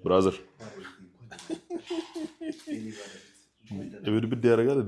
ብራዘር ብድብድ ያደርጋል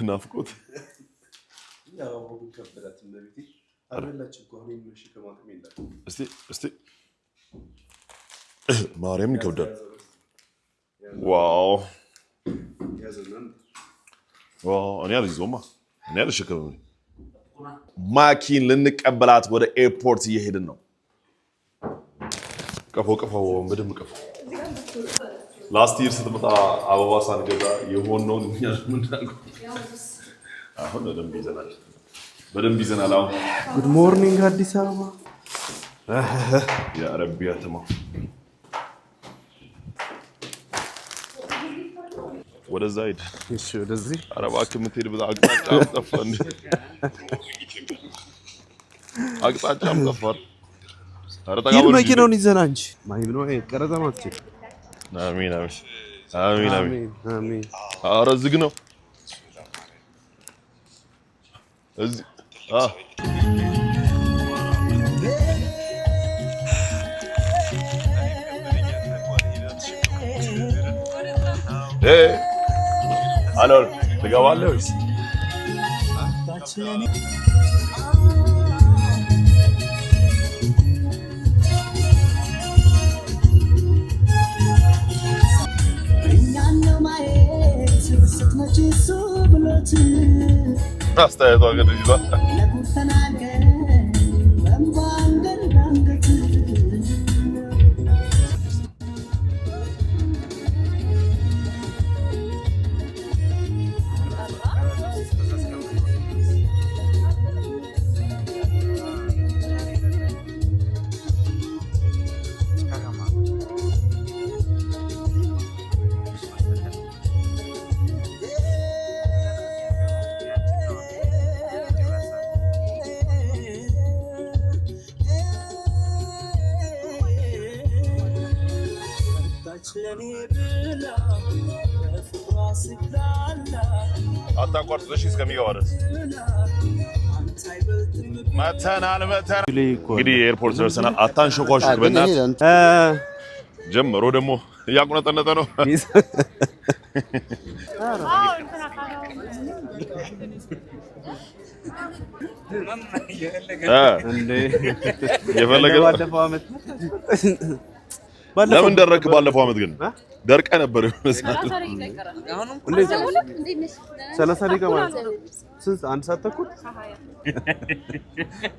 ናፍቆት እስቲ ማርያም ይከብዳል ዋው እኔ አልይዘውማ እኔ አልሸከምም ማኪን ልንቀበላት ወደ ኤርፖርት እየሄድን ነው ቀፎ በደንብ ቀፎ ላስት ይር ስትመጣ አበባ ሳንገዛ የሆነውን ምናልኩ አሁን በደንብ ይዘናል አሁን ጉድ ሞርኒንግ አዲስ አበባ ያ ረቢያ ተማ ወደዛ ሄድ እሺ ወደዚህ አረባክ የምትሄድ በዛ አቅጣጫም ጠፋን አቅጣጫም ጠፋን ይሄን መኪናውን ይዘና እንጂ ማይም ነው ቀረጻ ማትች አሜን ኧረ ዝግ ነው እዚህ አሎ ትገባለህ ወይስ አስተያየቷ ግን ይዟል አታቋርጥሽ እስከሚገባ ድረስ መተናል እንግዲህ ኤርፖርት ደርሰናል አታንሾኳሹክ በእናትህ ጀምሮ ደግሞ እያቁነጠነጠ ነው የፈለገ ለምን ደረክ ባለፈው አመት ግን ደርቀ ነበር ይመስላል 30 ደቂቃ ማለት ስንት አንድ ሰዓት ተኩል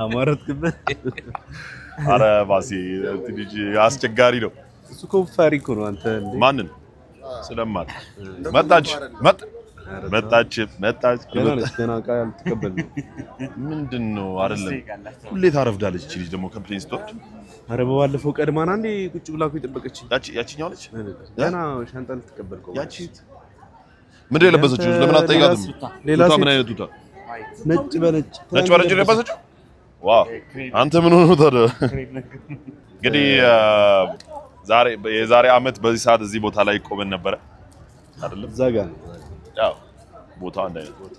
አማረትክበት አረ ባሲ ልጅ አስቸጋሪ ነው እሱ ኮፋሪ እኮ ነው አንተ እንዴ ማንን ስለማት መጣች ገና ቃል ተቀበል ምንድነው አይደለም ሁሌ ታረፍዳለች እቺ ልጅ ደግሞ ኮምፕሌንስ ቶት አረ በባለፈው ቀድማና እንዴ ቁጭ ብላ እኮ ይጠበቀች ያቺኛው ልጅ ገና ሻንጣን ተቀበልከው ያቺ ምንድነው የለበሰችው ለምን አትጠይቃትም ሌላ ምን አይነት ቱታ ነጭ በነጭ የለበሰችው ዋው አንተ ምን ሆኖ ታዲያ እንግዲህ የዛሬ አመት በዚህ ሰዓት እዚህ ቦታ ላይ ቆመን ነበር አይደለም እዛ ጋር ያው ቦታው አንድ አይነት ቦታ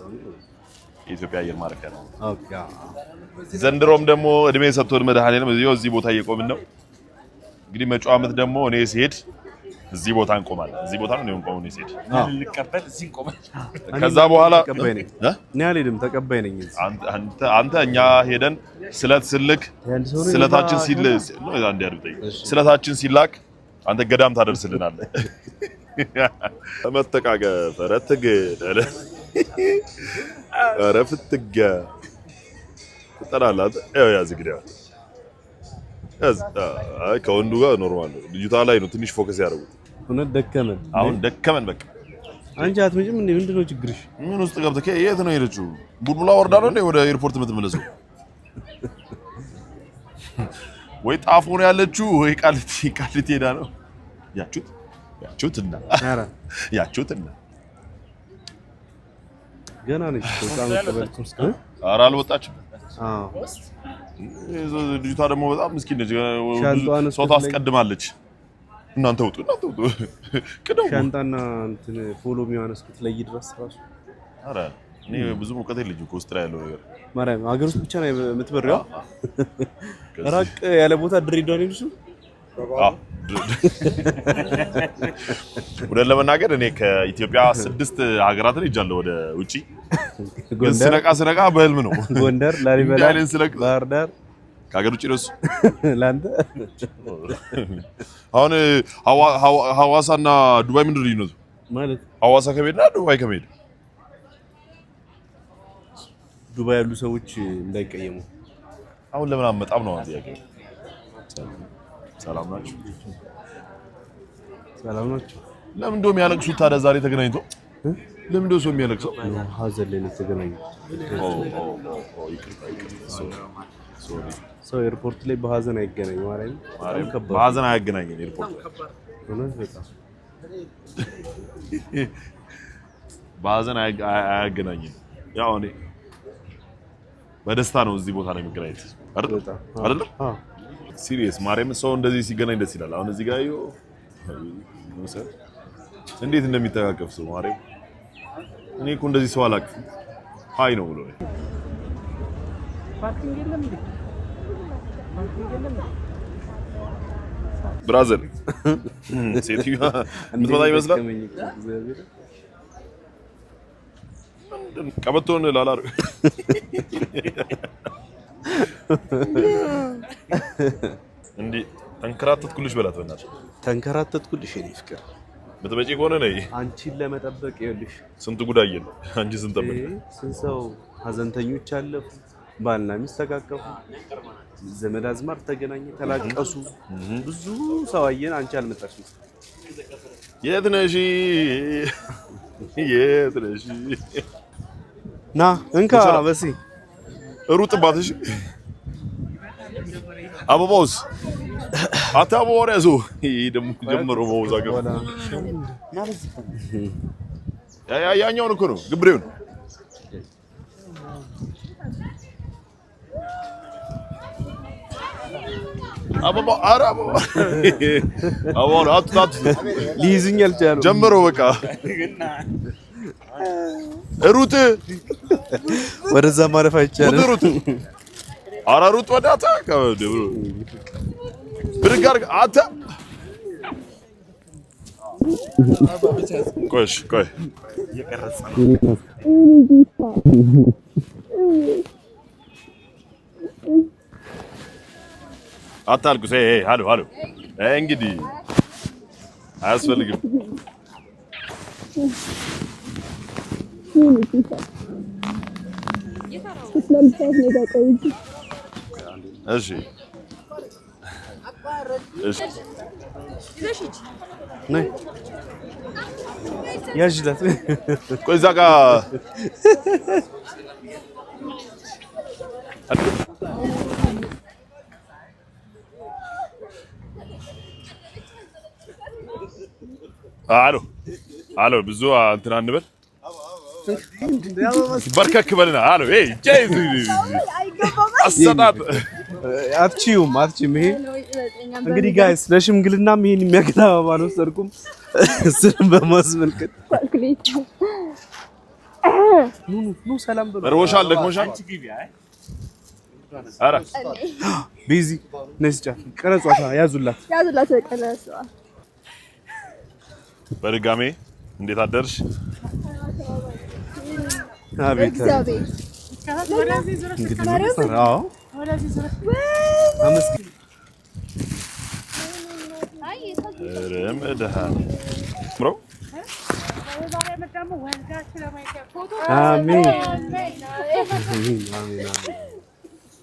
የኢትዮጵያ አየር ማረፊያ ነው ኦኬ ዘንድሮም ደግሞ እድሜ ሰጥቶን መድኃኔዓለም እዚህ ቦታ እየቆምን ነው እንግዲህ መጪው አመት ደግሞ እኔ ሲሄድ እዚህ ቦታ እንቆማለን እዚህ ቦታ ነው እንቆመው ነው ሲሄድ ልንቀበል እዚህ እንቆማለን ከዛ በኋላ ተቀባይ ነኝ እኔ አልሄድም ተቀባይ ነኝ አንተ እኛ ሄደን ስለትስልክ ስለታችን ስለታችን ሲላክ አንተ ገዳም ታደርስልናለህ መተቃቀፍ ረትገደለ አረፍትገ ተጠራላት ያዝ ግዲያ አይ ከወንዱ ጋር ኖርማል ነው ልጅቷ ላይ ነው ትንሽ ፎከስ ያደርጉት እውነት ደከመን አሁን ደከመን በቃ አንቺ አትመጭም እንዴ ምንድነው ችግርሽ ምን ውስጥ ገብተህ የት ነው የሄደችው ቡልቡላ ወርዳ ነው እንዴ ወደ ኤርፖርት የምትመለሰው ወይ ጣፎ ነው ያለችው ወይ ቃሊቲ ሄዳ ነው ያቹትና ገና ነች በጣም ተበልኩስ ኧረ አልወጣችም ልጅቷ ደግሞ በጣም ምስኪን ነች ሰው ታስቀድማለች እናንተ ውጡ ቅደው ሻንጣና እንትን ፎሎ ሚያነስ ከተለይ ድረስ ራሱ ኧረ እኔ ብዙ ሙቀት የለኝም ኮስት ላይ ያለው ነገር ማርያም ሀገር ውስጥ ብቻ ነው የምትበረው ራቅ ያለ ቦታ ድሬዳዋ ነው ወደ ለመናገር እኔ ከኢትዮጵያ 6 ሀገራትን ሄጃለሁ ወደ ውጪ ግን ስነቃ በህልም ነው ጎንደር ላሊበላ ባህር ዳር ከሀገር ውጪ ነው ላንተ አሁን ሐዋሳና ዱባይ ምንድን ነው ልዩነቱ ማለት ሐዋሳ ከመሄድና ዱባይ ከመሄድ ዱባይ ያሉ ሰዎች እንዳይቀየሙ አሁን ለምን አመጣም ነው አንተ ያገኝ ሰላም ናችሁ ለምን እንደውም ያለቅሱት ታዲያ ዛሬ ተገናኝቶ ለምን እንደው ሰው የሚያለቅሰው ሀዘን ላይ ተገናኝቶ ሰው ኤርፖርት ላይ በሀዘን አይገናኝ ማለት ነው በሀዘን አያገናኝም ኤርፖርት እውነት በጣም በሀዘን አያገናኝም ያው እኔ በደስታ ነው እዚህ ቦታ ላይ መገናኘት አይደል ሲሪየስ ማርያም ሰው እንደዚህ ሲገናኝ ደስ ይላል አሁን እዚህ ጋር እንዴት እንደሚተካከፍ ሰው ማርያም እኔ እኮ እንደዚህ ሰው አላውቅም ሃይ ነው ብሎ ብራዘር ሴትዮዋ ምትመጣ ይመስላል ቀበቶን ላላር እንዴ ተንከራተትኩልሽ በላት በእናትሽ ተንከራተትኩልሽ እኔ ፍቅር በተመጪ ከሆነ ነይ አንቺን ለመጠበቅ ይኸውልሽ ስንት ጉዳይ የለ አንቺ ስንት ጠበቅ ስንት ሰው ሀዘንተኞች አለፉ ባልና ሚስት ተቃቀፉ ዘመድ አዝማድ ተገናኘ ተላቀሱ ብዙ ሰው አየን አንቺ አልመጣሽም የት ነሽ ና እንካ በሲ ሩጥባትሽ አበባውስ አታቦር ያዙ ይደም ጀምሮ መውዛገብ ያኛውን እኮ ነው ግብሬውን አበባ አራቦ አቦር አጥታት ሊይዙኝ አልቻሉ ጀምሮ በቃ ሩጥ ወደዛ ማረፍ አይቻልም ሩጥ አራሩጥ ወዳታ ከደብሮ ብርጋር አታ ቆይ እየቀረጸ አታልኩስ ሃሎ እንግዲህ አያስፈልግም እሺ ነይ ያጅላት ቆይ እዛ ጋር አሎ ብዙ እንትን አንበል በርከክ በልና አሎ ጄዝ አሰጣጥ አትችይም ይሄ እንግዲህ ጋይስ ለሽምግልናም ይሄን የሚያገናባ ነው ሰርቁም ስም በማስመልከት ኑ ሰላም በሉ ሮሻል ለክሞሻል አረ ቢዚ ነስጫ ቀረጿታ ያዙላት ቀረጿ በድጋሜ እንዴት አደርሽ አቤት እንግዲህ አዎ አመስግን ረመዳን ብሮ አሜን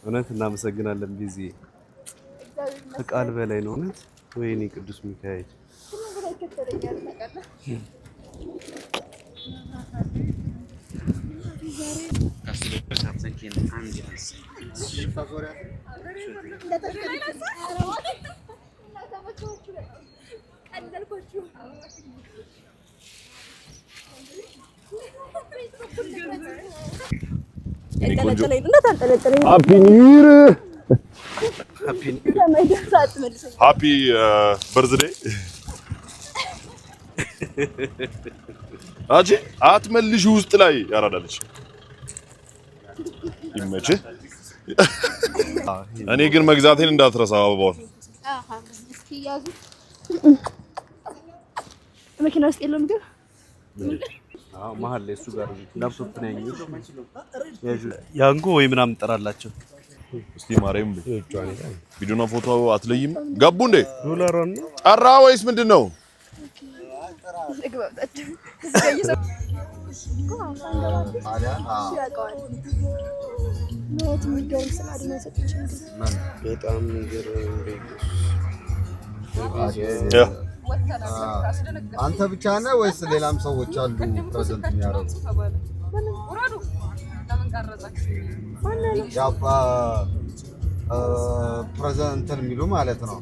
እውነት እናመሰግናለን ቢዚ ከቃል በላይ ነው እውነት ወይኔ ቅዱስ ሚካኤል ሃፒ በርዝዴይ አጂ አትመልሽ ውስጥ ላይ ያራዳለች ይመችህ እኔ ግን መግዛቴን እንዳትረሳ አበባውን እስኪያዙ መኪና ውስጥ የለውም ግን መሀል ላይ እሱ ጋር ላፕቶፕ ነው ያዩት ያንጎ ወይ ምናምን ጠራላቸው እስቲ ማርያም ቪዲዮና ፎቶ አትለይም ገቡ እንዴ ዶላር ነው ጠራ ወይስ ምንድነው በጣም አንተ ብቻ ነህ ወይስ ሌላም ሰዎች አሉ ፕሬዘንት የሚያደርጉ? ያው ፕሬዘንት የሚሉ ማለት ነው።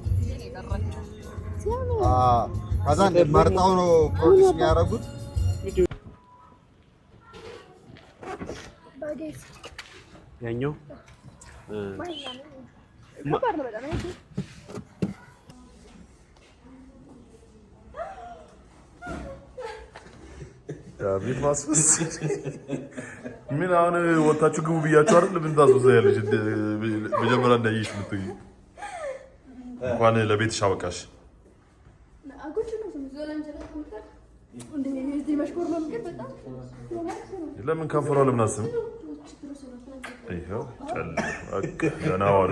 ከዛ መርጠው ነው ፕሮዲስ የሚያደርጉት። ያኛው ቤት ማስፈስ ምን አሁን ወጣችሁ ግቡ ብያችሁ አይደል ምን ታስወዛያለሽ መጀመሪያ እንዳይሽ ምትይ እንኳን ለቤትሽ አበቃሽ ለምን ከንፈሯ ለምን አስም ይሄው ጨል ገና ዋሉ